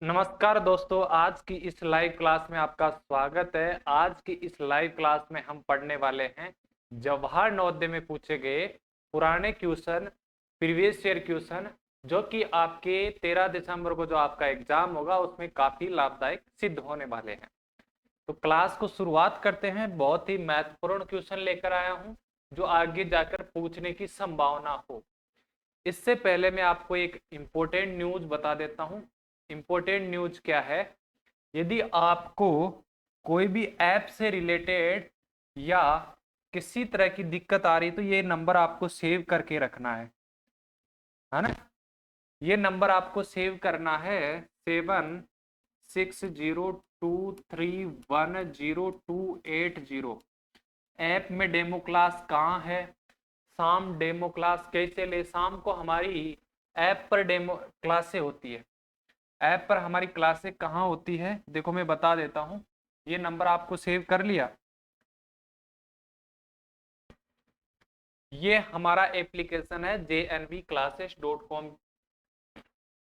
नमस्कार दोस्तों, आज की इस लाइव क्लास में आपका स्वागत है। आज की इस लाइव क्लास में हम पढ़ने वाले हैं जवाहर नवोदय में पूछे गए पुराने क्वेश्चन, प्रीवियस ईयर क्वेश्चन, जो कि आपके 13 दिसंबर को जो आपका एग्जाम होगा उसमें काफी लाभदायक सिद्ध होने वाले हैं। तो क्लास को शुरुआत करते हैं। बहुत ही महत्वपूर्ण क्वेश्चन लेकर आया हूं जो आगे जाकर पूछने की संभावना हो। इससे पहले मैं आपको एक इम्पोर्टेंट न्यूज बता देता हूं। इम्पोर्टेंट न्यूज क्या है? यदि आपको कोई भी ऐप से रिलेटेड या किसी तरह की दिक्कत आ रही तो ये नंबर आपको सेव करके रखना है ना? ये नंबर आपको सेव करना है 7602310280। ऐप में डेमो क्लास कहाँ है? शाम डेमो क्लास कैसे ले? शाम को हमारी ऐप पर डेमो क्लासें होती है। ऐप पर हमारी क्लासें कहाँ होती है? देखो मैं बता देता हूँ। ये नंबर आपको सेव कर लिया। ये हमारा एप्लीकेशन है jnvclasses.com।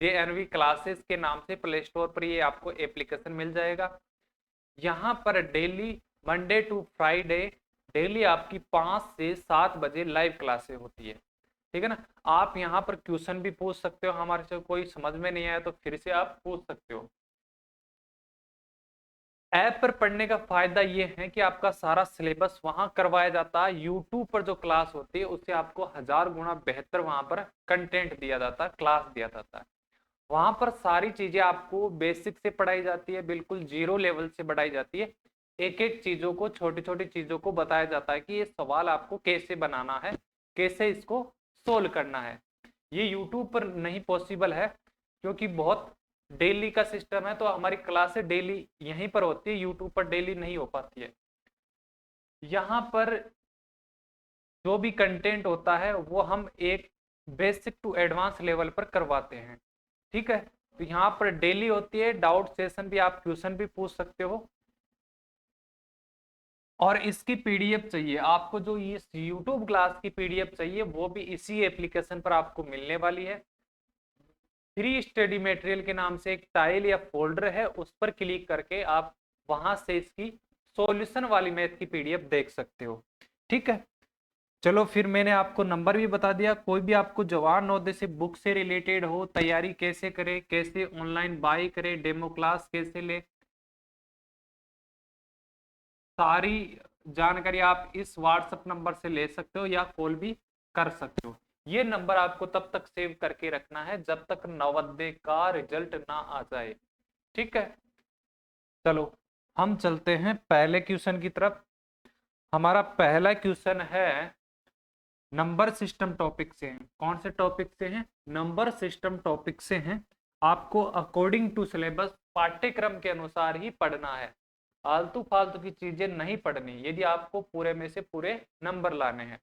JNV क्लासेस के नाम से प्ले स्टोर पर ये आपको एप्लीकेशन मिल जाएगा। यहाँ पर daily Monday to Friday daily आपकी 5 से 7 बजे लाइव क्लासेस होती है। ठीक है ना? आप यहाँ पर क्वेश्चन भी पूछ सकते हो। हमारे से कोई समझ में नहीं आया तो फिर से आप पूछ सकते हो। ऐप पर पढ़ने का फायदा ये है कि आपका सारा सिलेबस वहां करवाया जाता है। यूट्यूब पर जो क्लास होती है उससे आपको 1000 गुना बेहतर वहां पर कंटेंट दिया जाता है, क्लास दिया जाता है। वहां पर सारी चीजें आपको बेसिक से पढ़ाई जाती है, बिल्कुल जीरो लेवल से पढ़ाई जाती है। एक एक चीजों को, छोटी छोटी चीजों को बताया जाता है कि ये सवाल आपको कैसे बनाना है, कैसे इसको सोल्व करना है। ये यूट्यूब पर नहीं पॉसिबल है क्योंकि बहुत डेली का सिस्टम है, तो हमारी क्लासें डेली यहीं पर होती है, यूट्यूब पर डेली नहीं हो पाती है। यहाँ पर जो भी कंटेंट होता है वो हम एक बेसिक टू एडवांस लेवल पर करवाते हैं। ठीक है? तो यहाँ पर डेली होती है। डाउट सेशन भी, आप क्वेश्चन भी पूछ सकते हो। और इसकी पीडीएफ चाहिए आपको, जो ये यूट्यूब क्लास की पीडीएफ चाहिए वो भी इसी एप्लीकेशन पर आपको मिलने वाली है। फ्री स्टडी मटेरियल के नाम से एक टाइल या फोल्डर है, उस पर क्लिक करके आप वहां से इसकी सॉल्यूशन वाली मैथ की पीडीएफ देख सकते हो। ठीक है? चलो फिर मैंने आपको नंबर भी बता दिया। कोई भी आपको जवाहर नवोदय से बुक से रिलेटेड हो, तैयारी कैसे करे, कैसे ऑनलाइन बाय करे, डेमो क्लास कैसे ले, सारी जानकारी आप इस व्हाट्सएप नंबर से ले सकते हो या कॉल भी कर सकते हो। ये नंबर आपको तब तक सेव करके रखना है जब तक नवोदय का रिजल्ट ना आ जाए। ठीक है? चलो हम चलते हैं पहले क्वेश्चन की तरफ। हमारा पहला क्वेश्चन है नंबर सिस्टम टॉपिक से है। कौन से टॉपिक से है? नंबर सिस्टम टॉपिक से हैं। आपको अकॉर्डिंग टू सिलेबस, पाठ्यक्रम के अनुसार ही पढ़ना है। आलतू फालतू की चीजें नहीं पढ़नी यदि आपको पूरे में से पूरे नंबर लाने हैं।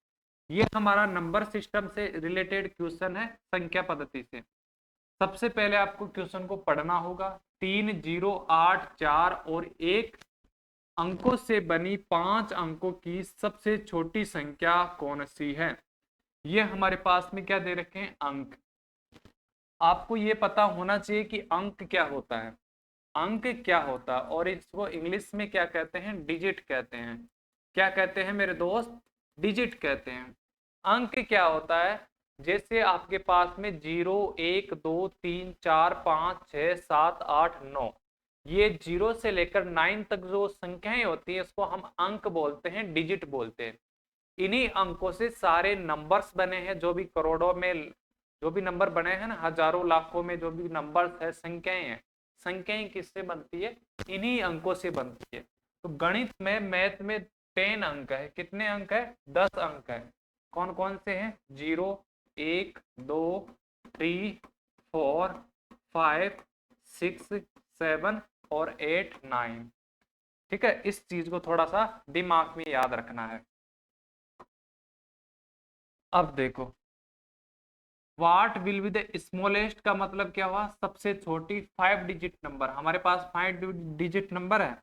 ये हमारा नंबर सिस्टम से रिलेटेड क्वेश्चन है, संख्या पद्धति से। सबसे पहले आपको क्वेश्चन को पढ़ना होगा। 3, 0, 8, 4 और 1 अंकों से बनी 5 अंकों की सबसे छोटी संख्या कौन सी है? ये हमारे पास में क्या दे रखे हैं? अंक। आपको ये पता होना चाहिए कि अंक क्या होता है, अंक क्या होता है, और इसको इंग्लिश में क्या कहते हैं? डिजिट कहते हैं। क्या कहते हैं मेरे दोस्त? डिजिट कहते हैं। अंक क्या होता है? जैसे आपके पास में 0, 1, 2, 3, 4, 5, 6, 7, 8, 9, ये 0 से लेकर 9 तक जो संख्याएं होती है इसको हम अंक बोलते हैं, डिजिट बोलते हैं। इन्हीं अंकों से सारे नंबर्स बने हैं। जो भी करोड़ों में जो भी नंबर बने हैं ना, हजारों लाखों में जो भी नंबर्स है, संख्याएं हैं, संख्याएं किससे बनती है? इन्हीं अंकों से बनती है। तो गणित में, मैथ में 10 अंक है। कितने अंक है? 10 अंक है। कौन कौन से हैं? 0, 1, 2, 3, 4, 5, 6, 7 और 8, 9। ठीक है? इस चीज को थोड़ा सा दिमाग में याद रखना है। अब देखो, what will be the smallest का मतलब क्या हुआ? सबसे छोटी 5 डिजिट नंबर। हमारे पास 5 डिजिट नंबर है,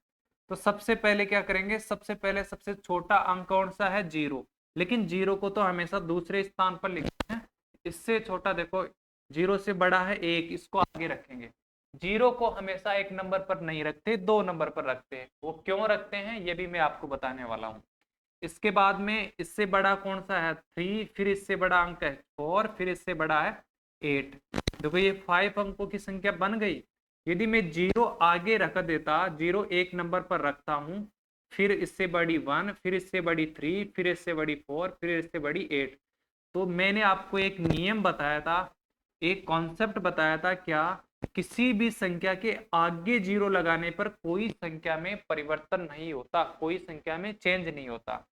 तो सबसे पहले क्या करेंगे? सबसे पहले सबसे छोटा अंक कौन सा है? 0। लेकिन 0 को तो हमेशा दूसरे स्थान पर लिखते हैं। इससे छोटा देखो, 0 से बड़ा है 1, इसको आगे रखेंगे। जीरो को हमेशा एक नंबर पर नहीं रखते, 2 नंबर पर रखते हैं। वो क्यों रखते हैं ये भी मैं आपको बताने वाला हूँ। इसके बाद में इससे बड़ा कौन सा है 3, फिर इससे बड़ा अंक है 4, फिर इससे बड़ा है 8। देखो ये 5 अंकों की संख्या बन गई। यदि मैं जीरो आगे रख देता, जीरो एक नंबर पर रखता हूं, फिर इससे बड़ी 1, फिर इससे बड़ी 3, फिर इससे बड़ी 4, फिर इससे बड़ी 8, तो मैंने आपको एक नियम बताया था, एक कॉन्सेप्ट बताया था, क्या किसी भी संख्या के आगे जीरो लगाने पर कोई संख्या में परिवर्तन नहीं होता, कोई संख्या में चेंज नहीं होता।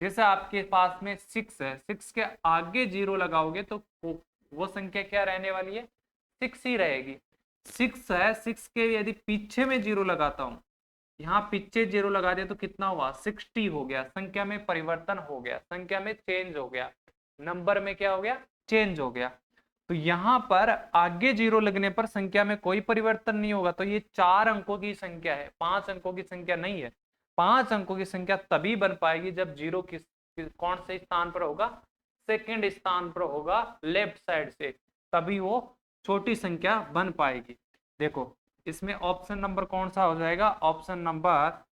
जैसे आपके पास में 6 है, 6 के आगे जीरो लगाओगे तो वो संख्या क्या रहने वाली है, 6 ही रहेगी। 6 है, 6 के यदि पीछे में जीरो लगाता हूं, यहाँ पीछे जीरो लगा दिया तो कितना हुआ 60 हो गया, संख्या में परिवर्तन हो गया, संख्या में चेंज हो गया, नंबर में क्या हो गया, चेंज हो गया। तो यहाँ पर आगे जीरो लगने पर संख्या में कोई परिवर्तन नहीं होगा। तो ये 4 अंकों की संख्या है, 5 अंकों की संख्या नहीं है। 5 अंकों की संख्या तभी बन पाएगी जब जीरो कौन से स्थान पर होगा, सेकंड स्थान पर होगा लेफ्ट साइड से, तभी वो छोटी संख्या बन पाएगी। देखो इसमें ऑप्शन नंबर कौन सा हो जाएगा, option number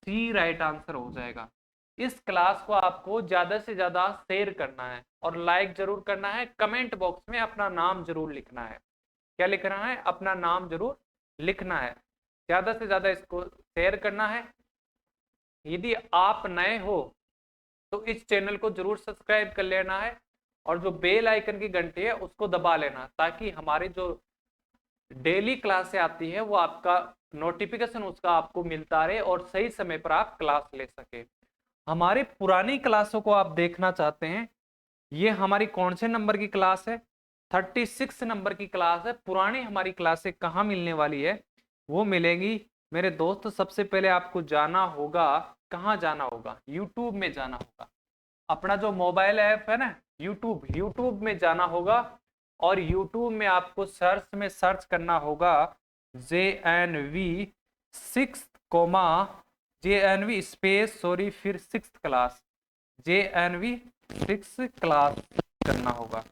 C right answer हो जाएगा। इस क्लास को आपको ज्यादा से ज्यादा शेयर करना है और लाइक जरूर करना है, कमेंट बॉक्स में अपना नाम जरूर लिखना है। क्या लिखना है, अपना नाम जरूर लिखना है। ज्यादा से ज्यादा इसको शेयर करना है। यदि आप नए हो तो इस चैनल को जरूर सब्सक्राइब कर लेना है और जो बेल आइकन की घंटी है उसको दबा लेना, ताकि हमारी जो डेली क्लासें आती है वो आपका नोटिफिकेशन उसका आपको मिलता रहे और सही समय पर आप क्लास ले सके। हमारी पुरानी क्लासों को आप देखना चाहते हैं, ये हमारी कौन से नंबर की क्लास है, 36 नंबर की क्लास है। पुरानी हमारी क्लासें कहाँ मिलने वाली है, वो मिलेगी मेरे दोस्त। सबसे पहले आपको जाना होगा, कहाँ जाना होगा, यूट्यूब में जाना होगा। अपना जो मोबाइल ऐप है ना यूट्यूब, यूट्यूब में जाना होगा और यूट्यूब में आपको सर्च में सर्च करना होगा JNV 6 comma JNV space sorry फिर 6th क्लास, JNV 6 क्लास करना होगा,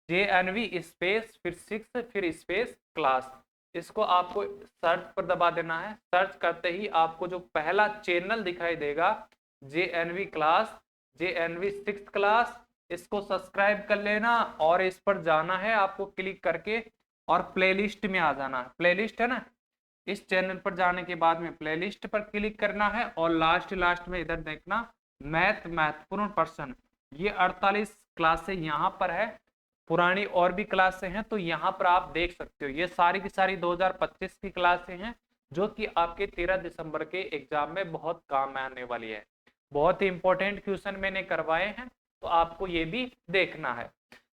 JNV स्पेस फिर 6 फिर स्पेस क्लास। इसको आपको सर्च पर दबा देना है। सर्च करते ही आपको जो पहला चैनल दिखाई देगा JNV class, JNV 6th class, इसको सब्सक्राइब कर लेना और इस पर जाना है आपको क्लिक करके और प्लेलिस्ट में आ जाना है। प्लेलिस्ट है ना, इस चैनल पर जाने के बाद में प्लेलिस्ट पर क्लिक करना है और लास्ट में इधर देखना महत्वपूर्ण प्रश्न। ये 48 क्लासें यहाँ पर है, पुरानी और भी क्लासें हैं तो यहाँ पर आप देख सकते हो। ये सारी की सारी 2025 की क्लासें हैं जो कि आपके 13 दिसंबर के एग्जाम में बहुत काम आने वाली है। बहुत ही इंपॉर्टेंट क्वेश्चन मैंने करवाए हैं तो आपको ये भी देखना है।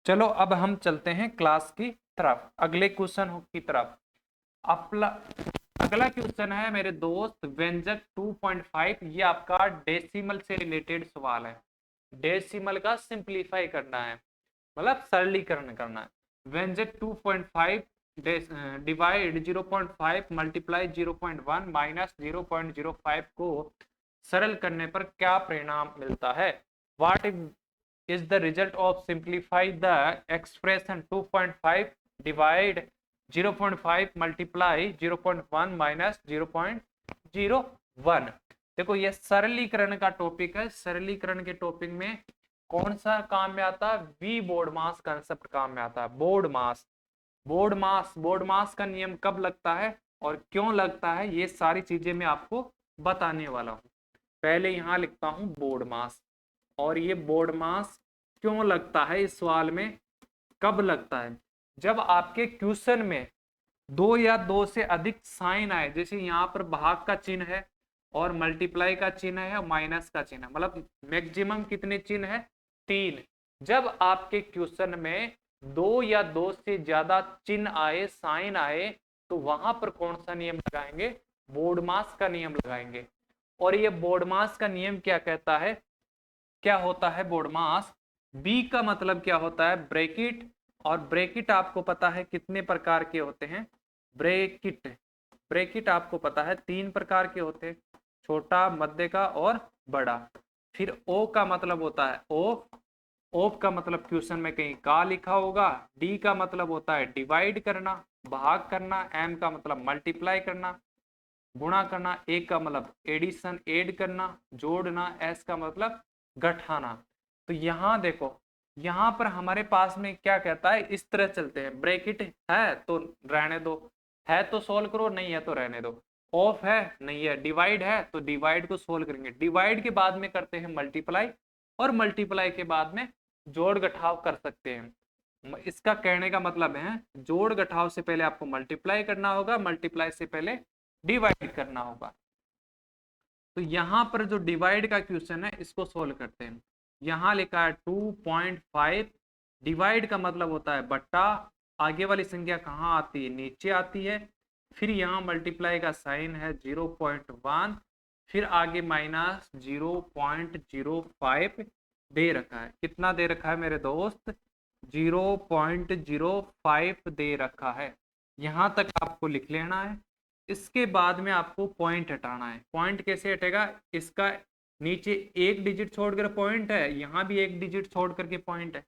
चलो अब हम चलते हैं क्लास की तरफ, अगले क्वेश्चन की तरफ। अगला क्वेश्चन है मेरे दोस्त व्यंजक 2.5। ये आपका डेसिमल से रिलेटेड सवाल है। डेसिमल का सिंप्लीफाई करना है, मतलब सरलीकरण करना है। व्यंजक 2.5 डिवाइड 0.5 मल्टीप्लाई 0.1 माइनस 0.05 को सरल करने पर क्या परिणाम मिलता है। What is the result of simplify the expression 2.5 divide 0.5 multiply 0.1 minus 0.01। देखो ये सरलीकरण का टॉपिक है। सरलीकरण के टॉपिक में कौन सा काम में आता है, वी बोर्ड मास कंसेप्ट काम में आता है। बोर्ड मास, बोर्ड मास का नियम कब लगता है और क्यों लगता है, ये सारी चीजें मैं आपको बताने वाला हूँ। पहले यहाँ लिखता हूँ बोर्ड मास, और ये बोर्ड मास क्यों लगता है इस सवाल में, कब लगता है, जब आपके क्वेश्चन में 2 या 2 से अधिक साइन आए। जैसे यहाँ पर भाग का चिन्ह है और मल्टीप्लाई का चिन्ह है और माइनस का चिन्ह है, मतलब मैक्सिमम कितने चिन्ह है, 3। जब आपके क्वेश्चन में 2 या 2 से ज्यादा चिन्ह आए, साइन आए, तो वहां पर कौन सा नियम लगाएंगे, बोर्ड मास का नियम लगाएंगे। और ये बोर्ड मास का नियम क्या कहता है, क्या होता है बोर्ड मास। बी का मतलब क्या होता है, ब्रैकेट, और ब्रैकेट आपको पता है कितने प्रकार के होते हैं, ब्रैकेट आपको पता है 3 प्रकार के होते हैं, छोटा, मध्य का और बड़ा। फिर ओ का मतलब होता है ओ का मतलब क्वेश्चन में कहीं का लिखा होगा। डी का मतलब होता है डिवाइड करना, भाग करना, m का मतलब मल्टीप्लाई करना, गुणा करना, ए का मतलब एडिशन ऐड करना, जोड़ना, एस का मतलब घटाना। तो यहाँ देखो, यहाँ पर हमारे पास में क्या कहता है, इस तरह चलते हैं, ब्रैकेट है तो रहने दो, है तो सोल्व करो, नहीं है तो रहने दो, ऑफ है नहीं है, डिवाइड है तो डिवाइड को सोल्व करेंगे, डिवाइड के बाद में करते हैं मल्टीप्लाई, और मल्टीप्लाई के बाद में जोड़ घटाव कर सकते हैं। इसका कहने का मतलब है जोड़ घटाव से पहले आपको मल्टीप्लाई करना होगा, मल्टीप्लाई से पहले डिवाइड करना होगा। तो यहां पर जो डिवाइड का क्वेश्चन है इसको सोल्व करते हैं। यहां लिखा है 2.5, डिवाइड का मतलब होता है बट्टा, आगे वाली संख्या कहाँ आती है, नीचे आती है, फिर यहाँ मल्टीप्लाई का साइन है 0.1, फिर आगे माइनस 0.05 दे रखा है। कितना दे रखा है मेरे दोस्त, 0.05 दे रखा है। यहां तक आपको लिख लेना है। इसके बाद में आपको पॉइंट हटाना है। पॉइंट कैसे हटेगा, इसका नीचे एक डिजिट छोड़कर पॉइंट है, यहाँ भी एक डिजिट छोड़ करके पॉइंट है,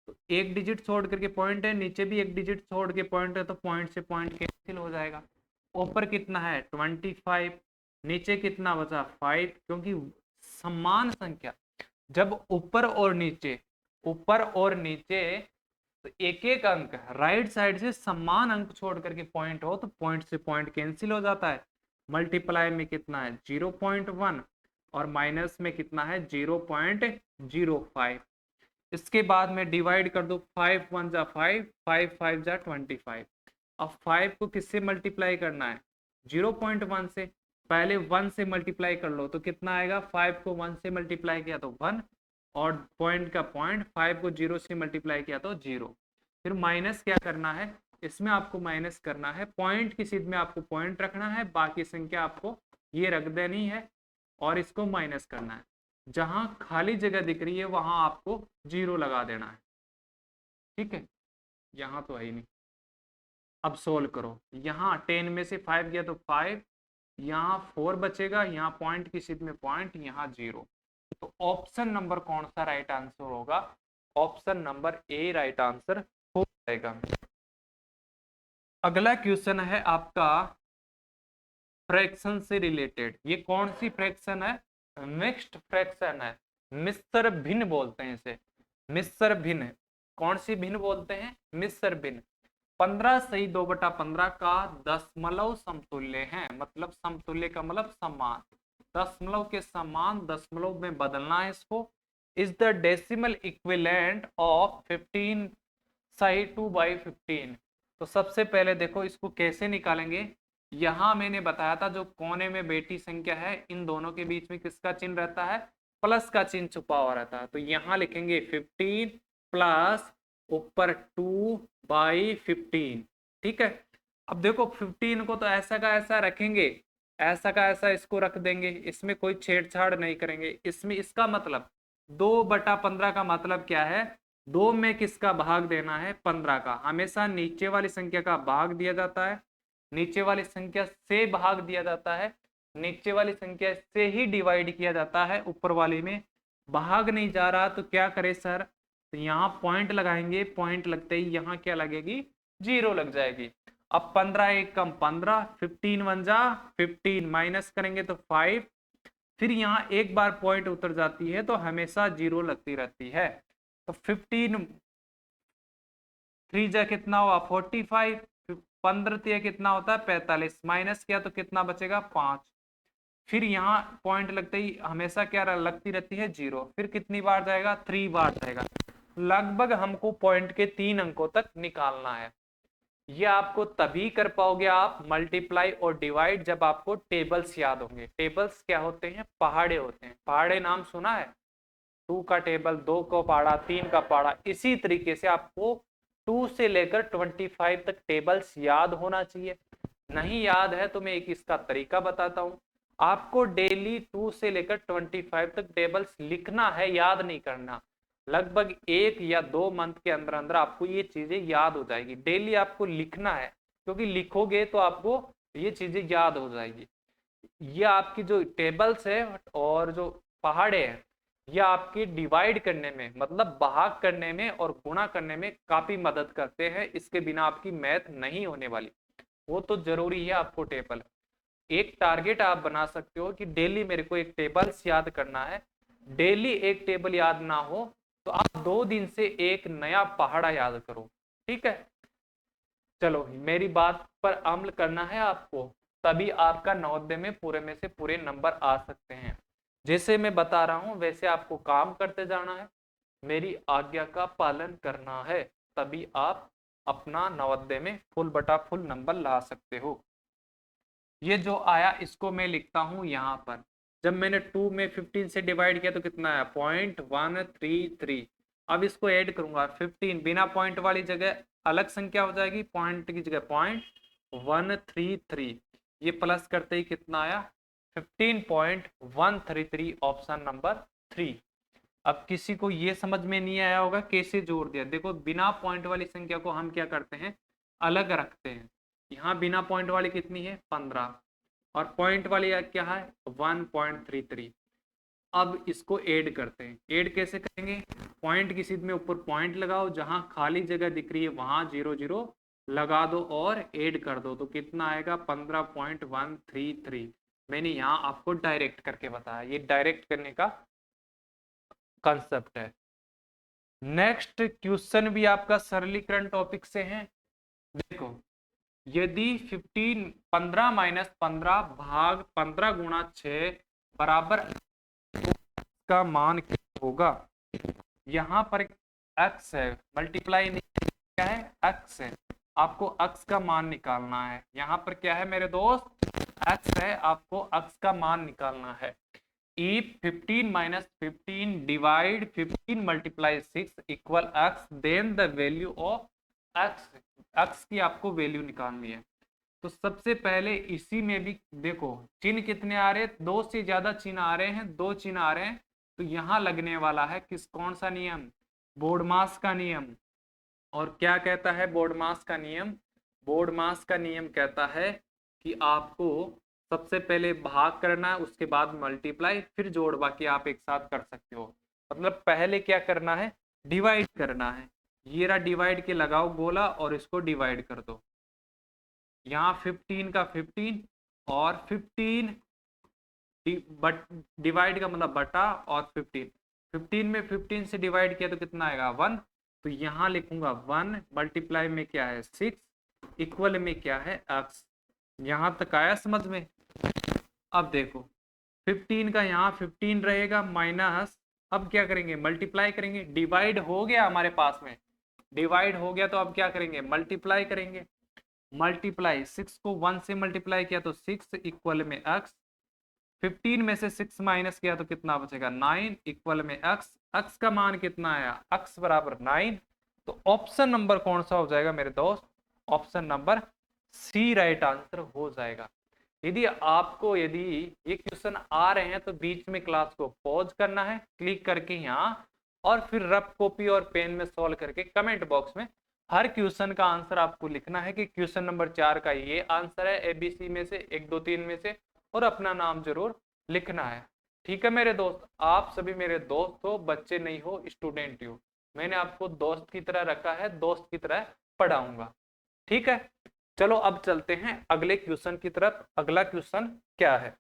तो एक डिजिट छोड़ करके पॉइंट है, नीचे भी एक डिजिट छोड़ के पॉइंट है, तो पॉइंट से पॉइंट कैंसिल हो जाएगा। ऊपर कितना है 25, नीचे कितना बचा 5, क्योंकि समान संख्या जब ऊपर और नीचे तो एक एक अंक राइट साइड से समान अंक छोड़ करके पॉइंट हो तो पॉइंट से पॉइंट कैंसिल हो जाता है। मल्टीप्लाई में कितना है 0.1 और माइनस में कितना है 0.05। इसके बाद में डिवाइड कर दो, 5 1 जा 5, 5 5 जा 25। अब 5 को किससे मल्टीप्लाई करना है, 0.1 से, पहले 1 से मल्टीप्लाई कर लो तो कितना आएगा, 5 को 1 से मल्टीप्लाई किया तो 1, और पॉइंट का पॉइंट, 5 को 0 से मल्टीप्लाई किया तो 0। फिर माइनस क्या करना है, इसमें आपको माइनस करना है, पॉइंट की सीध में आपको पॉइंट रखना है, बाकी संख्या आपको ये रख देनी है और इसको माइनस करना है। जहां खाली जगह दिख रही है वहां आपको 0 लगा देना है, ठीक है। यहां तो है ही नहीं। अब सोल्व करो, यहाँ 10 में से 5 गया तो 5, यहाँ 4 बचेगा, यहाँ पॉइंट की सीध में पॉइंट, यहाँ 0। तो ऑप्शन नंबर कौन सा राइट आंसर होगा, option number A right answer हो जाएगा। अगला क्वेश्चन है आपका फ्रैक्शन से रिलेटेड। ये कौन सी फ्रैक्शन है, मिक्स्ड फ्रैक्शन है, मिश्र भिन्न बोलते हैं इसे, मिश्र भिन्न। कौन सी भिन्न बोलते हैं, मिश्र भिन्न। 15 सही 2/15 का दशमलव समतुल्य है, मतलब समतुल्य का मतलब समान, दशमलव के समान दशमलव में बदलना है इसको। Is the decimal equivalent of 15 सही 2/15। तो सबसे पहले देखो इसको कैसे निकालेंगे। यहां मैंने बताया था जो कोने में बेटी संख्या है इन दोनों के बीच में किसका चिन्ह रहता है, प्लस का चिन्ह छुपा हुआ रहता है। तो यहाँ लिखेंगे 15 प्लस ऊपर 2/15, ठीक है। अब देखो 15 को तो ऐसा का ऐसा रखेंगे, ऐसा का ऐसा इसको रख देंगे, इसमें कोई छेड़छाड़ नहीं करेंगे। इसमें इसका मतलब 2/15 का मतलब क्या है, 2 में किसका भाग देना है, 15 का। हमेशा नीचे वाली संख्या का भाग दिया जाता है, नीचे वाली संख्या से भाग दिया जाता है, नीचे वाली संख्या से ही डिवाइड किया जाता है, ऊपर वाली में भाग नहीं जा रहा तो क्या करे सर, तो यहाँ पॉइंट लगाएंगे, पॉइंट लगते ही यहाँ क्या लगेगी, 0 लग जाएगी। अब 15 एक कम 15, 15 1 जा 15, माइनस करेंगे तो 5, फिर यहाँ एक बार पॉइंट उतर जाती है तो हमेशा 0 लगती रहती है। तो 15 3 जा कितना हुआ 45, 15 तिया कितना होता है 45, माइनस किया तो कितना बचेगा 5। फिर यहाँ पॉइंट लगते ही हमेशा क्या लगती रहती है 0, फिर कितनी बार जाएगा 3 बार जाएगा। लगभग हमको पॉइंट के 3 अंकों तक निकालना है। ये आपको तभी कर पाओगे आप मल्टीप्लाई और डिवाइड जब आपको टेबल्स याद होंगे। टेबल्स क्या होते हैं, पहाड़े होते हैं। पहाड़े नाम सुना है, 2 का टेबल, 2 का पहाड़ा, 3 का पहाड़ा। इसी तरीके से आपको 2 से लेकर 25 तक टेबल्स याद होना चाहिए। नहीं याद है तो मैं एक इसका तरीका बताता हूँ। आपको डेली 2 से लेकर 25 तक टेबल्स लिखना है, याद नहीं करना। लगभग 1 या 2 मंथ के अंदर अंदर आपको ये चीजें याद हो जाएगी। डेली आपको लिखना है, क्योंकि लिखोगे तो आपको ये चीजें याद हो जाएगी। ये आपकी जो टेबल्स है और जो पहाड़े हैं ये आपके डिवाइड करने में मतलब भाग करने में और गुणा करने में काफी मदद करते हैं। इसके बिना आपकी मैथ नहीं होने वाली, वो तो जरूरी है आपको टेबल। एक टारगेट आप बना सकते हो कि डेली मेरे को एक टेबल्स याद करना है। डेली एक टेबल याद ना हो तो आप 2 दिन से एक नया पहाड़ा याद करो, ठीक है। चलो मेरी बात पर अमल करना है आपको, तभी आपका नवोदय में से पूरे नंबर आ सकते हैं। जैसे मैं बता रहा हूं वैसे आपको काम करते जाना है, मेरी आज्ञा का पालन करना है, तभी आप अपना नवोदय में फुल बटा फुल नंबर ला सकते हो। ये जो आया इसको मैं लिखता हूं यहाँ पर। जब मैंने 2 में 15 से डिवाइड किया तो कितना आया 0.133। अब इसको ऐड करूंगा 15 बिना पॉइंट वाली जगह अलग संख्या हो जाएगी, पॉइंट की जगह 0.133। ये प्लस करते ही कितना आया 15.133, ऑप्शन नंबर 3। अब किसी को ये समझ में नहीं आया होगा कैसे जोड़ दिया। देखो बिना पॉइंट वाली संख्या को हम क्या करते हैं अलग रखते हैं। यहाँ बिना पॉइंट वाली कितनी है 15 और पॉइंट वाली क्या है 1.33। अब इसको ऐड करते हैं। ऐड कैसे करेंगे, पॉइंट की सीध में ऊपर पॉइंट लगाओ, जहां खाली जगह दिख रही है वहां 0 0 लगा दो और ऐड कर दो तो कितना आएगा 15.133। मैंने यहाँ आपको डायरेक्ट करके बताया, ये डायरेक्ट करने का कंसेप्ट है। नेक्स्ट क्वेश्चन भी आपका सरलीकरण टॉपिक से है। देखो यदि 15 माइनस 15 भाग 15 गुणा 6 बराबर का मान क्या होगा। यहाँ पर x है, मल्टीप्लाई नहीं क्या है x है, आपको x का मान निकालना है। यहाँ पर क्या है मेरे दोस्त x है, आपको x का मान निकालना है। If 15 minus 15 divide 15 multiply 6 equal x, then the value of x, x की आपको वैल्यू निकालनी है। तो सबसे पहले इसी में भी देखो चिन्ह कितने आ रहे हैं, 2 से ज्यादा चिन्ह आ रहे हैं, 2 चिन्ह आ रहे हैं, तो यहाँ लगने वाला है कौन सा नियम, बोर्डमास का नियम। और क्या कहता है बोर्डमास का नियम, बोर्डमास का नियम कहता है कि आपको सबसे पहले भाग करना है, उसके बाद मल्टीप्लाई, फिर जोड़, बाकी आप एक साथ कर सकते हो। मतलब पहले क्या करना है डिवाइड करना है। ये रहा डिवाइड के लगाओ गोला और इसको डिवाइड कर दो। यहाँ 15 का 15 और 15 डिवाइड का मतलब बटा और 15 में 15 से डिवाइड किया तो कितना आएगा 1। तो यहाँ लिखूंगा 1 मल्टीप्लाई में क्या है 6 इक्वल में क्या है x। यहाँ तक आया समझ में। अब देखो 15 का यहाँ 15 रहेगा माइनस, अब क्या करेंगे मल्टीप्लाई करेंगे, डिवाइड हो गया हमारे पास में, डिवाइड हो गया तो अब क्या करेंगे मल्टीप्लाई करेंगे। मल्टीप्लाई 6 को 1 से मल्टीप्लाई किया तो 6 इक्वल में x, 15 में से 6 माइनस किया तो कितना बचेगा 9 इक्वल में x। x का मान कितना आया x बराबर 9। तो ऑप्शन नंबर कौन सा हो जाएगा मेरे दोस्त, option number C right answer हो जाएगा। यदि ये क्वेश्चन आ रहे हैं तो बीच में क्लास को पॉज करना है, क्लिक करके यहाँ, और फिर रफ कॉपी और पेन में सॉल्व करके कमेंट बॉक्स में हर क्वेश्चन का आंसर आपको लिखना है कि क्वेश्चन नंबर 4 का ये आंसर है ABC में से 1 2 3 में से, और अपना नाम जरूर लिखना है। ठीक है मेरे दोस्त, आप सभी मेरे दोस्त हो, बच्चे नहीं हो, स्टूडेंट हो। मैंने आपको दोस्त की तरह रखा है, दोस्त की तरह पढ़ाऊंगा। ठीक है चलो अब चलते हैं अगले क्वेश्चन की तरफ। अगला क्वेश्चन क्या है,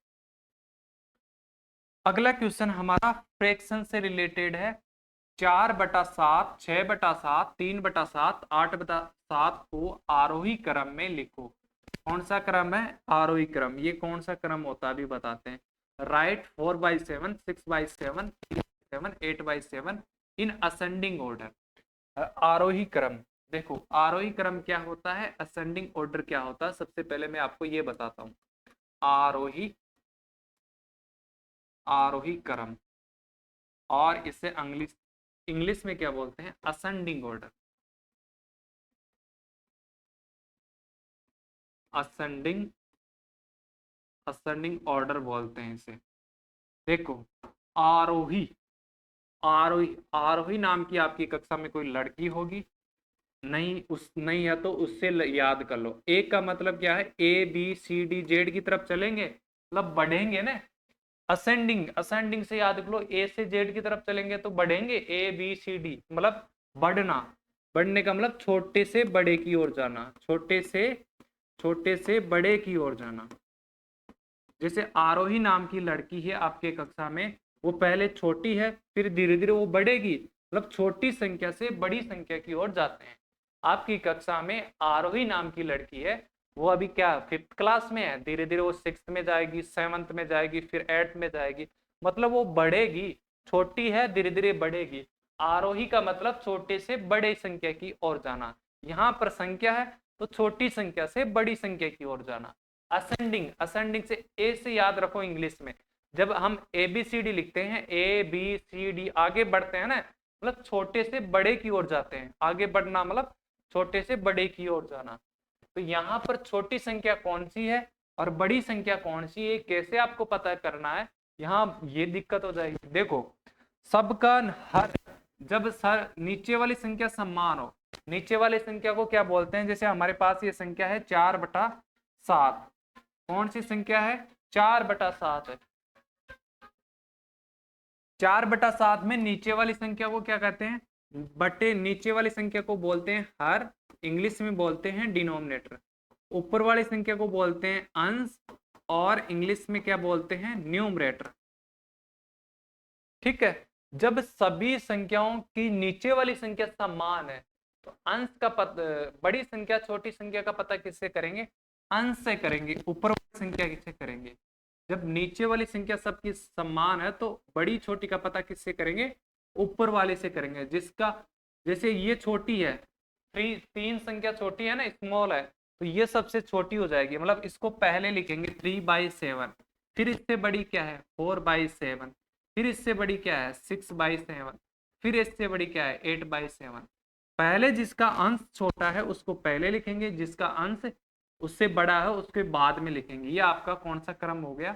अगला क्वेश्चन हमारा फ्रैक्शन से रिलेटेड है। 4/7, 6/7, 3/7, 8/7 को आरोही क्रम में लिखो। कौन सा क्रम है आरोही क्रम, ये कौन सा क्रम होता है अभी बताते हैं। Right 4/7, 6/7, 7, 8/7 in ascending order. आरोही क्रम, देखो आरोही क्रम क्या होता है, असेंडिंग ऑर्डर क्या होता है, सबसे पहले मैं आपको ये बताता हूँ। आरोही आरोही क्रम, और इसे इंग्लिश में क्या बोलते हैं ascending order. Ascending ascending order बोलते हैं इसे। देखो आरोही आरोही आरोही नाम की आपकी कक्षा में कोई लड़की होगी, नहीं है तो उससे याद कर लो। ए का मतलब क्या है A B C D Z की तरफ चलेंगे, मतलब बढ़ेंगे ना। असेंडिंग, असेंडिंग से याद कर लो, ए से जेड की तरफ चलेंगे तो बढ़ेंगे, ए बी सी डी मतलब बढ़ना, बढ़ने का मतलब छोटे से बड़े की ओर जाना, छोटे से बड़े की ओर जाना। जैसे आरोही नाम की लड़की है आपके कक्षा में, वो पहले छोटी है, फिर धीरे धीरे वो बढ़ेगी, मतलब छोटी संख्या से बड़ी संख्या की ओर जाते हैं। आपकी कक्षा में आरोही नाम की लड़की है, वो अभी क्या 5th क्लास में है, धीरे धीरे वो 6th में जाएगी, 7th में जाएगी, फिर 8th में जाएगी, मतलब वो बढ़ेगी, छोटी है धीरे धीरे बढ़ेगी। आरोही का मतलब छोटे से बड़े संख्या की ओर जाना, यहाँ पर संख्या है तो छोटी संख्या से बड़ी संख्या की ओर जाना। असेंडिंग, असेंडिंग से ए से याद रखो, इंग्लिश में जब हम ए बी सी डी लिखते हैं, ए बी सी डी आगे बढ़ते हैं ना, मतलब छोटे से बड़े की ओर जाते हैं, आगे बढ़ना मतलब छोटे से बड़े की ओर जाना। तो यहाँ पर छोटी संख्या कौन सी है और बड़ी संख्या कौन सी है, कैसे आपको पता करना है, यहाँ ये दिक्कत हो जाएगी। देखो सबका हर, जब सर नीचे वाली संख्या समान हो, नीचे वाली संख्या को क्या बोलते हैं, जैसे हमारे पास ये संख्या है 4/7, कौन सी संख्या है 4/7 है, 4/7 में नीचे वाली संख्या को क्या कहते हैं, बटे, नीचे वाली संख्या को बोलते हैं हर, इंग्लिश में बोलते हैं डिनोमिनेटर, ऊपर वाली संख्या को बोलते हैं अंश, और इंग्लिश में क्या बोलते हैं न्यूमरेटर। ठीक है, जब सभी संख्याओं की नीचे वाली संख्या समान है तो अंश का बड़ी संख्या छोटी संख्या का पता किससे करेंगे, अंश से करेंगे, ऊपर वाली संख्या किससे करेंगे, जब नीचे वाली संख्या सबकी समान है तो बड़ी छोटी का पता किससे करेंगे, ऊपर वाले से करेंगे, जिसका, जैसे ये छोटी है, तीन संख्या छोटी है ना, स्मॉल है, तो ये सबसे छोटी हो जाएगी, मतलब इसको पहले लिखेंगे 3/7, फिर इससे बड़ी क्या है 4/7, फिर इससे बड़ी क्या है 6/7, फिर इससे बड़ी क्या है 8/7। पहले जिसका अंश छोटा है उसको पहले लिखेंगे, जिसका अंश उससे बड़ा है उसके बाद में लिखेंगे। ये आपका कौन सा क्रम हो गया,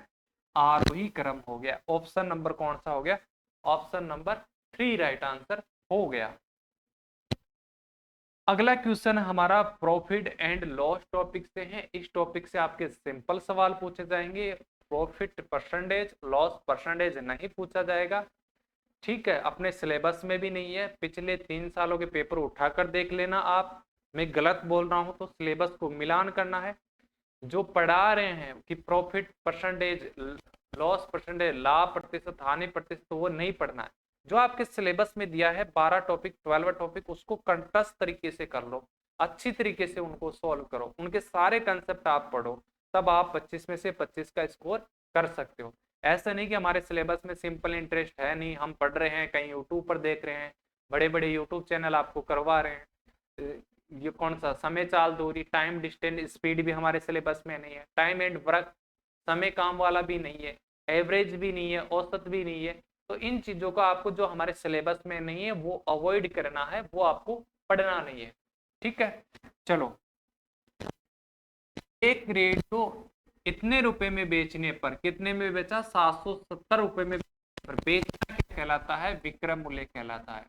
आरोही क्रम हो गया। ऑप्शन नंबर कौन सा हो गया, ऑप्शन नंबर 3 राइट आंसर हो गया। अगला क्वेश्चन हमारा प्रॉफिट एंड लॉस टॉपिक से है। इस टॉपिक से आपके सिंपल सवाल पूछे जाएंगे, प्रॉफिट परसेंटेज, लॉस परसेंटेज नहीं पूछा जाएगा। ठीक है, अपने सिलेबस में भी नहीं है, पिछले 3 सालों के पेपर उठाकर देख लेना आप, मैं गलत बोल रहा हूं तो सिलेबस को मिलान करना है। जो पढ़ा रहे हैं कि प्रॉफिट परसेंटेज, लॉस परसेंटेज, लाभ प्रतिशत, हानि प्रतिशत, तो वो नहीं पढ़ना है। जो आपके सिलेबस में दिया है 12 टॉपिक 12 टॉपिक, उसको कंटस्ट तरीके से कर लो, अच्छी तरीके से उनको सॉल्व करो, उनके सारे कंसेप्ट आप पढ़ो, तब आप 25 में से 25 का स्कोर कर सकते हो। ऐसा नहीं कि हमारे सिलेबस में सिंपल इंटरेस्ट है नहीं, हम पढ़ रहे हैं, कहीं यूट्यूब पर देख रहे हैं, बड़े बड़े यूट्यूब चैनल आपको करवा रहे हैं। ये कौन सा समय चाल दूरी, टाइम डिस्टेंस स्पीड भी हमारे सिलेबस में नहीं है, टाइम एंड वर्क, समय काम वाला भी नहीं है, एवरेज भी नहीं है, औसत भी नहीं है। तो इन चीजों को आपको, जो हमारे सिलेबस में नहीं है वो अवॉइड करना है, वो आपको पढ़ना नहीं है। ठीक है, चलो, एक रेडियो इतने रुपए में बेचने पर, कितने में बेचा 770 रुपए में पर, बेचना क्या कहलाता है, विक्रय मूल्य कहलाता है।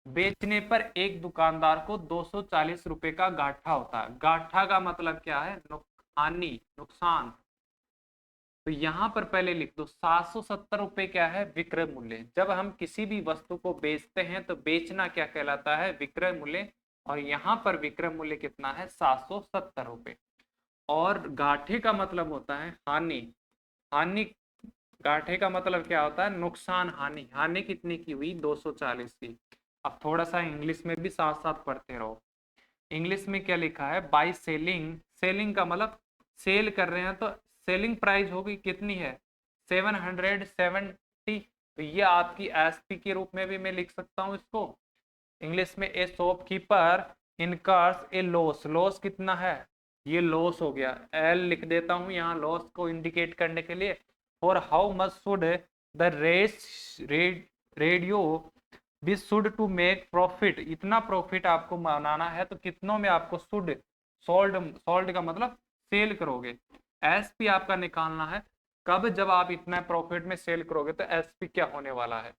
बेचने पर एक दुकानदार को 240 रुपए का घाटा होता है। घाटा का मतलब क्या है, हानि, नुकसान। तो यहां पर पहले लिख दो 770 रुपए क्या है, विक्रय मूल्य। जब हम किसी भी वस्तु को बेचते हैं तो बेचना क्या कहलाता है, विक्रय मूल्य, और यहाँ पर विक्रय मूल्य कितना है 770 रुपए। और घाटे का मतलब होता है हानि, हानि, घाटे का मतलब क्या होता है, नुकसान, हानि। हानि कितनी की हुई 240 की। अब थोड़ा सा इंग्लिश में भी साथ साथ पढ़ते रहो। इंग्लिश में क्या लिखा है, बाय सेलिंग, सेलिंग का मतलब सेल कर रहे हैं, तो सेलिंग प्राइस होगी कितनी है 770। तो ये आपकी एसपी के रूप में भी मैं लिख सकता हूँ इसको। इंग्लिश में ए शॉपकीपर इनकर्स ए लॉस, लॉस कितना है, ये लॉस हो गया, एल लिख देता हूँ यहाँ लॉस को इंडिकेट करने के लिए। For how much should the radio be should to make profit, इतना प्रॉफिट आपको बनाना है तो कितनों में आपको शुड, सोल्ड, सोल्ड का मतलब सेल करोगे, एसपी आपका निकालना है कब, जब आप इतना प्रॉफिट में सेल करोगे तो एसपी क्या होने वाला है।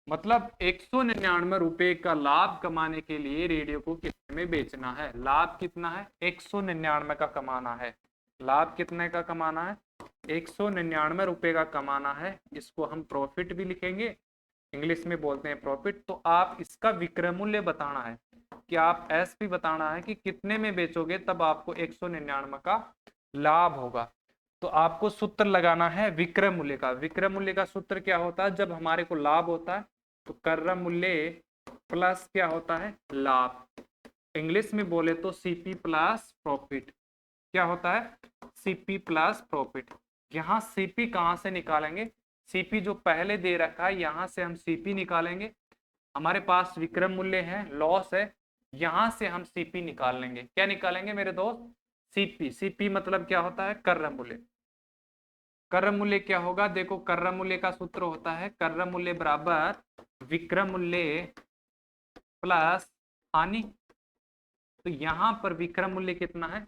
मतलब 199 रुपए का लाभ कमाने के लिए रेडियो को कितने में बेचना है, लाभ कितना है 199 का कमाना है, लाभ कितने का कमाना है 199 रुपए का कमाना है, इसको हम प्रॉफिट भी लिखेंगे, इंग्लिश में बोलते हैं प्रॉफिट। तो आप इसका विक्रय मूल्य बताना है कि आप एसपी बताना है कि कितने में बेचोगे तब आपको 199 का लाभ होगा। तो आपको सूत्र लगाना है विक्रय मूल्य का। विक्रय मूल्य का सूत्र क्या होता है, जब हमारे को लाभ होता है तो क्रय मूल्य प्लस क्या होता है, लाभ। इंग्लिश में बोले तो सीपी प्लस प्रॉफिट। क्या होता है, सीपी प्लस प्रॉफिट। यहाँ सीपी कहाँ से निकालेंगे, सीपी जो पहले दे रखा है यहाँ से हम सीपी निकालेंगे। हमारे पास विक्रय मूल्य है, लॉस है, यहां से हम सीपी निकाल लेंगे। क्या निकालेंगे मेरे दोस्त, सीपी। सीपी मतलब क्या होता है, क्रय मूल्य। क्रय मूल्य क्या होगा, देखो क्रय मूल्य का सूत्र होता है क्रय मूल्य बराबर विक्रय मूल्य प्लस हानि। तो यहाँ पर विक्रय मूल्य कितना है,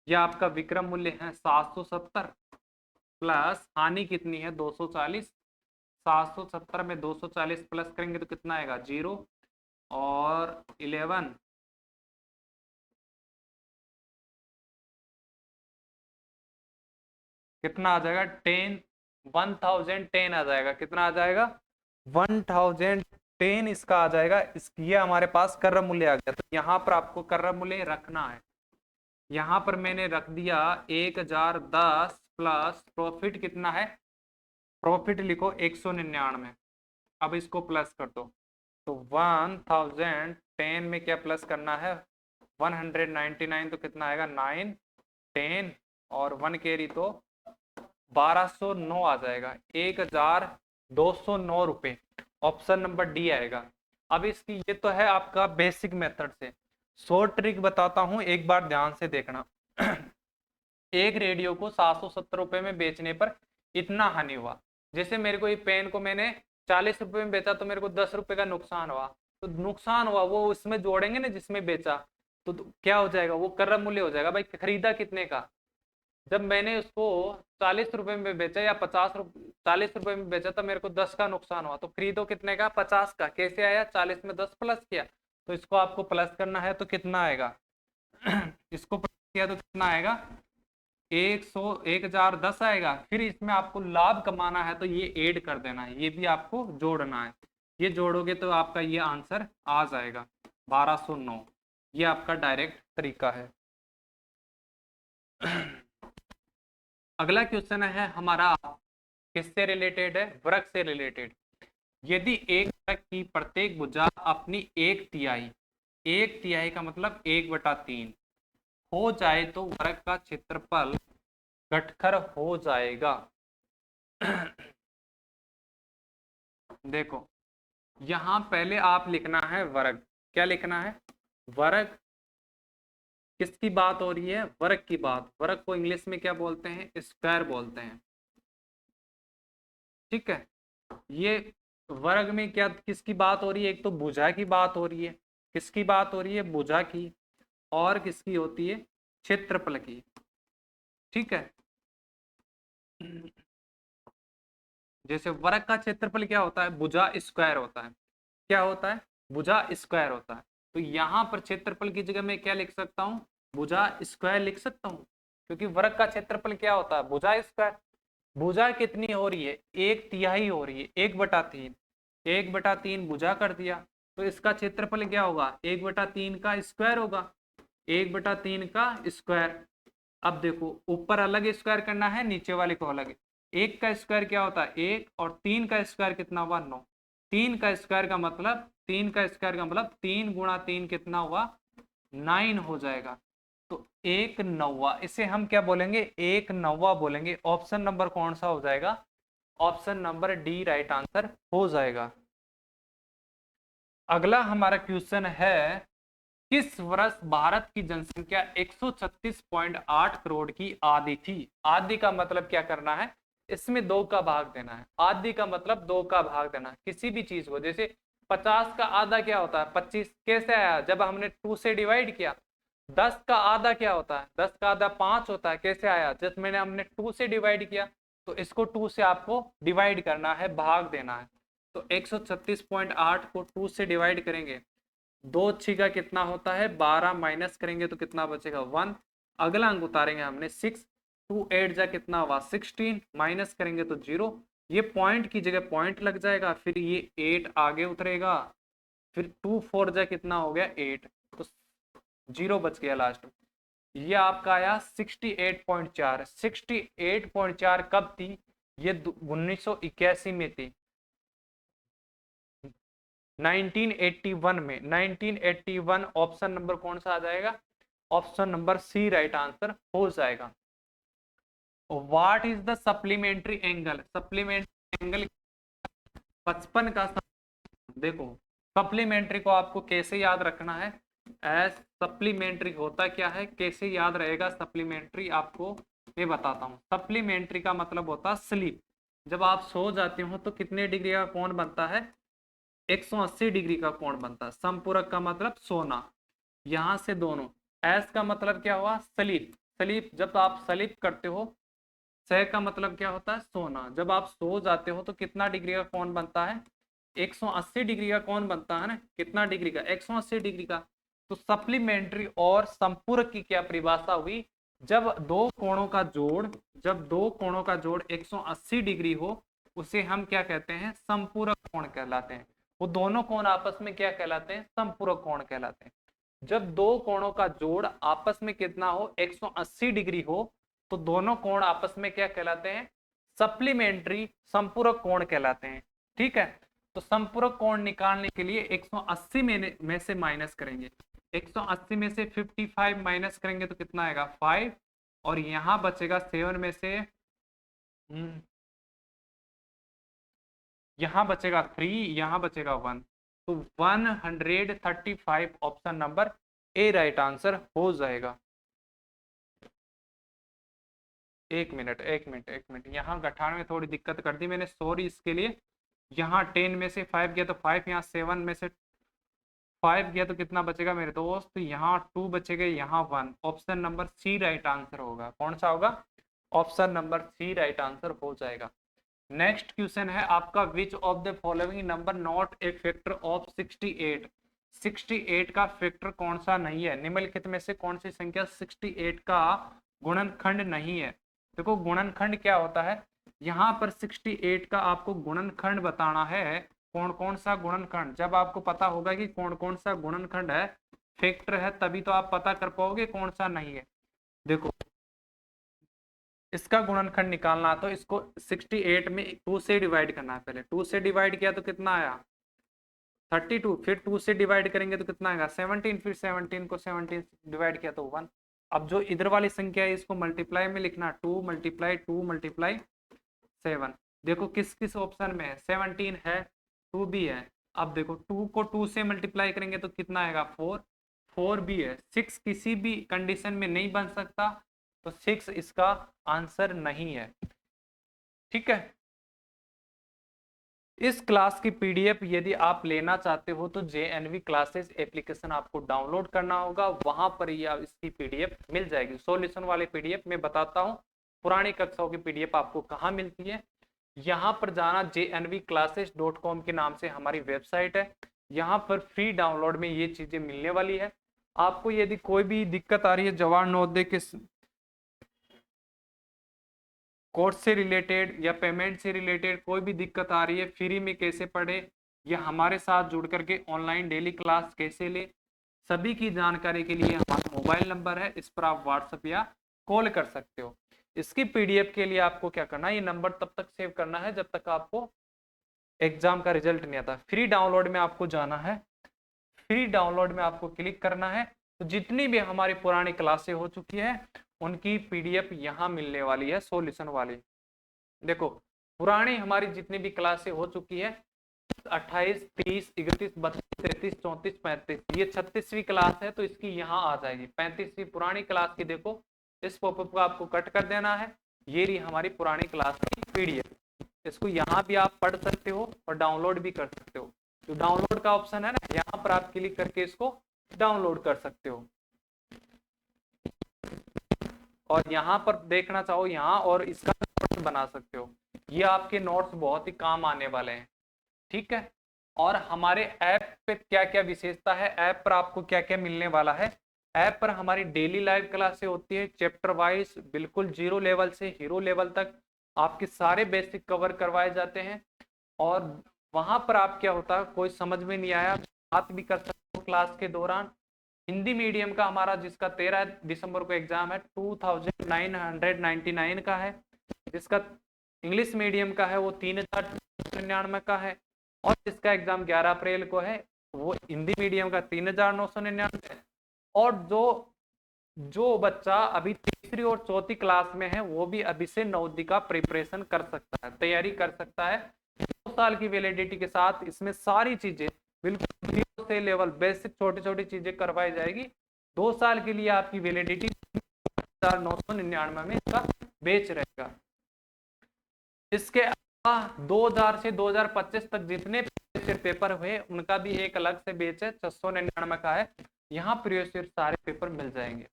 यह आपका विक्रय मूल्य है 770 प्लस हानि कितनी है 240। 770 में 240 प्लस करेंगे तो कितना आएगा 0 और 11 कितना आ जाएगा 10 1010 आ जाएगा। कितना आ जाएगा 1010 इसका आ जाएगा। ये हमारे पास क्रय मूल्य आ गया। तो यहाँ पर आपको क्रय मूल्य रखना है। यहाँ पर मैंने रख दिया 1010 प्लस प्रॉफिट कितना है, प्रॉफिट लिखो 199। अब इसको प्लस कर दो तो 1010 में क्या प्लस करना है 199। तो कितना आएगा 9 10 और 1 कैरी तो 1209 आ जाएगा, 1209 रुपए। ऑप्शन नंबर डी आएगा। अब इसकी ये तो है आपका बेसिक मेथड से। शॉर्ट ट्रिक बताता हूं, एक बार ध्यान से देखना। एक रेडियो को 770 रुपए में बेचने पर इतना हानि हुआ। जैसे मेरे को ये पेन को मैंने 40 रुपए में बेचा तो मेरे को 10 रुपए का नुकसान हुआ। तो नुकसान हुआ वो उसमें जोड़ेंगे ना जिसमें बेचा, तो क्या हो जाएगा, वो क्रय मूल्य हो जाएगा। भाई खरीदा कितने का, जब मैंने उसको 40 रुपए में बेचा या 40 रुपए में बेचा तो मेरे को 10 का नुकसान हुआ। तो खरीदो कितने का 50 का। कैसे आया, 40 में 10 प्लस किया। तो इसको आपको प्लस करना है तो कितना आएगा इसको प्लस किया तो कितना आएगा 1010 आएगा। फिर इसमें आपको लाभ कमाना है तो ये ऐड कर देना है, ये भी आपको जोड़ना है। ये जोड़ोगे तो आपका ये आंसर आ जाएगा 1209। ये आपका डायरेक्ट तरीका है। अगला क्वेश्चन है हमारा, किससे रिलेटेड है, वर्ग से रिलेटेड। यदि एक वर्ग की प्रत्येक भुजा अपनी 1/3 का मतलब 1/3 हो जाए तो वर्ग का क्षेत्रफल घटकर हो जाएगा। देखो यहां पहले आप लिखना है वर्ग। क्या लिखना है, वर्ग। किसकी बात हो रही है, वर्ग की बात। वर्ग को इंग्लिश में क्या बोलते हैं, स्क्वायर बोलते हैं। ठीक है, ये वर्ग में क्या किसकी बात हो रही है, एक तो भुजा की बात हो रही है। किसकी बात हो रही है, भुजा की। और किसकी होती है, क्षेत्रफल की। ठीक है, जैसे वर्ग का क्षेत्रफल क्या होता है, भुजा स्क्वायर होता है। क्या होता है, भुजा स्क्वायर होता है। तो यहाँ पर क्षेत्रफल की जगह मैं क्या लिख सकता हूँ, भुजा स्क्वायर लिख सकता हूँ। क्योंकि वर्ग का क्षेत्रफल क्या होता है, भुजा स्क्वायर। भुजा कितनी हो रही है, 1/3 हो रही है, 1/3। 1/3 भुजा कर दिया तो इसका क्षेत्रफल क्या होगा, 1/3 का स्क्वायर होगा। 1/3 का स्क्वायर। अब देखो ऊपर अलग स्क्वायर करना है, नीचे वाले को अलग। 1 का स्क्वायर क्या होता है 1, और 3 का स्क्वायर कितना हुआ 9। 3 का स्क्वायर का मतलब 3 गुणा 3 कितना हुआ 9 हो जाएगा। तो 1/9। इसे हम क्या बोलेंगे, 1/9 बोलेंगे। ऑप्शन नंबर कौन सा हो जाएगा, option number D right answer हो जाएगा। अगला हमारा क्वेश्चन है, किस वर्ष भारत की जनसंख्या 136.8 करोड़ की आधी थी। आधी का मतलब क्या करना है, इसमें 2 का भाग देना है। आधी का मतलब 2 का भाग देना है किसी भी चीज को। जैसे 50 का आधा क्या होता है 25। कैसे आया, जब हमने 2 से डिवाइड किया। 10 का आधा क्या होता है, 10 का आधा 5 होता है। कैसे आया, जब मैंने हमने 2 से डिवाइड किया। तो इसको 2 से आपको डिवाइड करना है, भाग देना है। तो 136.8 को 2 से डिवाइड करेंगे, 2 का कितना होता है 12, माइनस करेंगे तो कितना बचेगा 1। अगला अंक उतारेंगे हमने 6। 2 8 जा कितना हुआ 16, माइनस करेंगे तो 0, ये पॉइंट की जगह पॉइंट लग जाएगा, फिर ये 8 आगे उतरेगा, फिर 2 4 जा कितना हो गया 8, तो 0 बच गया लास्ट में। ये आपका आया 68.4। 68.4 कब थी? ये 1981 में थी, 1981 में, 1981। ऑप्शन नंबर कौन सा आ जाएगा? Option number C right answer हो जाएगा। What is the supplementary angle? Supplementary angle 55 का देखो, सप्लीमेंट्री को आपको कैसे याद रखना है? एस सप्लीमेंट्री होता क्या है, कैसे याद रहेगा सप्लीमेंट्री, आपको मैं बताता हूँ। सप्लीमेंट्री का मतलब होता है स्लीप। जब आप सो जाते हो तो कितने डिग्री का कोण बनता है? 180 डिग्री का कोण बनता है। संपूरक का मतलब सोना, यहां से दोनों। एस का मतलब क्या हुआ? स्लीप। स्लीप जब आप स्लीप करते हो, सह का मतलब क्या होता है? सोना। जब आप सो जाते हो तो कितना डिग्री का कोण बनता है? 180 डिग्री का कोण बनता है ना। कितना डिग्री का? 180 डिग्री का। तो सप्लीमेंट्री और संपूरक की क्या परिभाषा हुई? जब दो कोणों का जोड़, जब दो कोणों का जोड़ 180 डिग्री हो, उसे हम क्या कहते हैं? संपूरक कोण कहलाते हैं। वो दोनों कोण आपस में क्या कहलाते हैं? संपूरक कोण कहलाते हैं। जब दो कोणों का जोड़ आपस में कितना हो? 180 डिग्री हो, तो दोनों कोण आपस में क्या कहलाते हैं? सप्लीमेंट्री संपूरक कोण कहलाते हैं। ठीक है, तो संपूरक कोण निकालने के लिए 180 में से माइनस करेंगे। 180 में से 55 माइनस करेंगे तो कितना आएगा? 5, और यहां बचेगा 7 में से यहां बचेगा 3, यहां बचेगा 1, तो 135 option number A right answer हो जाएगा। एक मिनट, यहाँ गठान में थोड़ी दिक्कत कर दी मैंने, सॉरी इसके लिए। यहाँ 10 में से 5 गया तो 5, यहाँ 7 में से 5 गया तो कितना बचेगा मेरे दोस्त? तो यहाँ 2 बचेगा, यहाँ 1। Option number C right answer होगा। कौन सा होगा? Option number C right answer हो जाएगा। नेक्स्ट क्वेश्चन है आपका, which of the following number not a factor of 68? 68 का फैक्टर कौन सा नहीं है? निम्नलिखित में से कौन सी संख्या 68 का गुणनखंड नहीं है? देखो गुणनखंड क्या होता है, यहाँ पर 68 का आपको गुणनखंड बताना है। कौन कौन सा गुणनखंड? जब आपको पता होगा कि कौन कौन सा गुणनखंड है, फैक्टर है, तभी तो आप पता कर पाओगे कौन सा नहीं है। देखो इसका गुणनखंड निकालना तो इसको 68 में 2 से डिवाइड करना है। पहले 2 से डिवाइड किया तो कितना आया? 32, फिर 2 से डिवाइड करेंगे तो कितना आएगा? 17, फिर 17 को 17 से डिवाइड किया तो 1। अब जो इधर वाली संख्या है इसको मल्टीप्लाई में लिखना, 2 मल्टीप्लाई 2 मल्टीप्लाई 7। देखो किस किस ऑप्शन में है? 17 है, 2 भी है। अब देखो 2 को 2 से मल्टीप्लाई करेंगे तो कितना आएगा? 4, 4 भी है। 6 किसी भी कंडीशन में नहीं बन सकता, तो 6 इसका आंसर नहीं है। ठीक है, इस क्लास की पीडीएफ यदि आप लेना चाहते हो तो JNV क्लासेस एप्लीकेशन आपको डाउनलोड करना होगा, वहां पर ही इसकी पीडीएफ मिल जाएगी। सॉल्यूशन वाले पीडीएफ मैं बताता हूँ, पुरानी कक्षाओं की पीडीएफ आपको कहाँ मिलती है। यहाँ पर जाना, JNVclasses.com के नाम से हमारी वेबसाइट है। यहाँ पर फ्री डाउनलोड में ये चीजें मिलने वाली है। आपको यदि कोई भी दिक्कत आ रही है जवाहर नवोदय के कोर्स से रिलेटेड या पेमेंट से रिलेटेड, कोई भी दिक्कत आ रही है, फ्री में कैसे पढ़े या हमारे साथ जुड़ करके ऑनलाइन डेली क्लास कैसे ले, सभी की जानकारी के लिए हमारा मोबाइल नंबर है, इस पर आप व्हाट्सएप या कॉल कर सकते हो। इसकी पीडीएफ के लिए आपको क्या करना है, ये नंबर तब तक सेव करना है जब तक आपको एग्जाम का रिजल्ट नहीं आता। फ्री डाउनलोड में आपको जाना है, फ्री डाउनलोड में आपको क्लिक करना है, तो जितनी भी हमारी पुरानी क्लासें हो चुकी है उनकी पीडीएफ यहाँ मिलने वाली है, सॉल्यूशन वाली। देखो पुरानी हमारी जितनी भी क्लासें हो चुकी है, 28, 30, 31, 32, 33, 34, 35, ये 36वीं क्लास है, तो इसकी यहाँ आ जाएगी 35वीं पुरानी क्लास की। देखो इस पॉपअप को आपको कट कर देना है, ये रही हमारी पुरानी क्लास की पीडीएफ। इसको यहाँ भी आप पढ़ सकते हो और डाउनलोड भी कर सकते हो। जो डाउनलोड का ऑप्शन है ना, यहाँ पर आप क्लिक करके इसको डाउनलोड कर सकते हो, और यहाँ पर देखना चाहो यहाँ, और इसका नोट्स बना सकते हो। ये आपके नोट्स बहुत ही काम आने वाले हैं। ठीक है, और हमारे ऐप पे क्या क्या विशेषता है, ऐप पर आपको क्या क्या मिलने वाला है। ऐप पर हमारी डेली लाइव क्लासें होती है, चैप्टर वाइज, बिल्कुल 0 लेवल से हीरो लेवल तक आपके सारे बेसिक कवर करवाए जाते हैं। और वहां पर आप क्या होता है, कोई समझ में नहीं आया बात भी कर सकते हो क्लास के दौरान। हिंदी मीडियम का हमारा जिसका 13 दिसंबर को एग्जाम है 2999 का है, जिसका इंग्लिश मीडियम का है वो 3099 का है, और जिसका एग्जाम 11 अप्रैल को है वो हिंदी मीडियम का 3999 है। और जो जो बच्चा अभी तीसरी और चौथी क्लास में है वो भी अभी से नवोदय का प्रिपरेशन कर सकता है, तैयारी कर सकता है। 2 साल की वैलिडिटी के साथ इसमें सारी चीजें बिल्कुल 0 से लेवल बेसिक छोटी छोटी चीजें करवाई जाएगी। 2 साल के लिए आपकी वैलिडिटी 1999 में इसका बेच रहेगा। इसके अलावा 2000 से 2025 तक जितने पेपर हुए उनका भी एक अलग से बेच है, 699 का है। यहाँ प्रीवियस ईयर सारे पेपर मिल जाएंगे।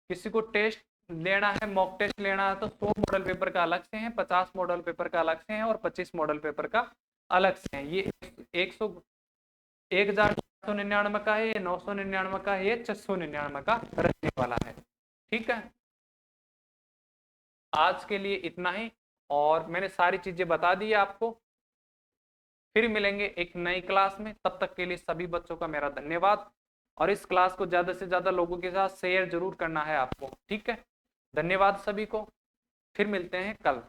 किसी को टेस्ट लेना है, मॉक टेस्ट लेना है तो 100 मॉडल पेपर का अलग से है, 50 मॉडल पेपर का अलग से है और 25 मॉडल पेपर का अलग से है। ये 1499 का है, ये 999 का है, ये 699 का रहने वाला है। ठीक है, आज के लिए इतना ही, और मैंने सारी चीजें बता दी है आपको। फिर मिलेंगे एक नई क्लास में, तब तक के लिए सभी बच्चों का मेरा धन्यवाद। और इस क्लास को ज्यादा से ज्यादा लोगों के साथ शेयर जरूर करना है आपको। ठीक है, धन्यवाद सभी को, फिर मिलते हैं कल।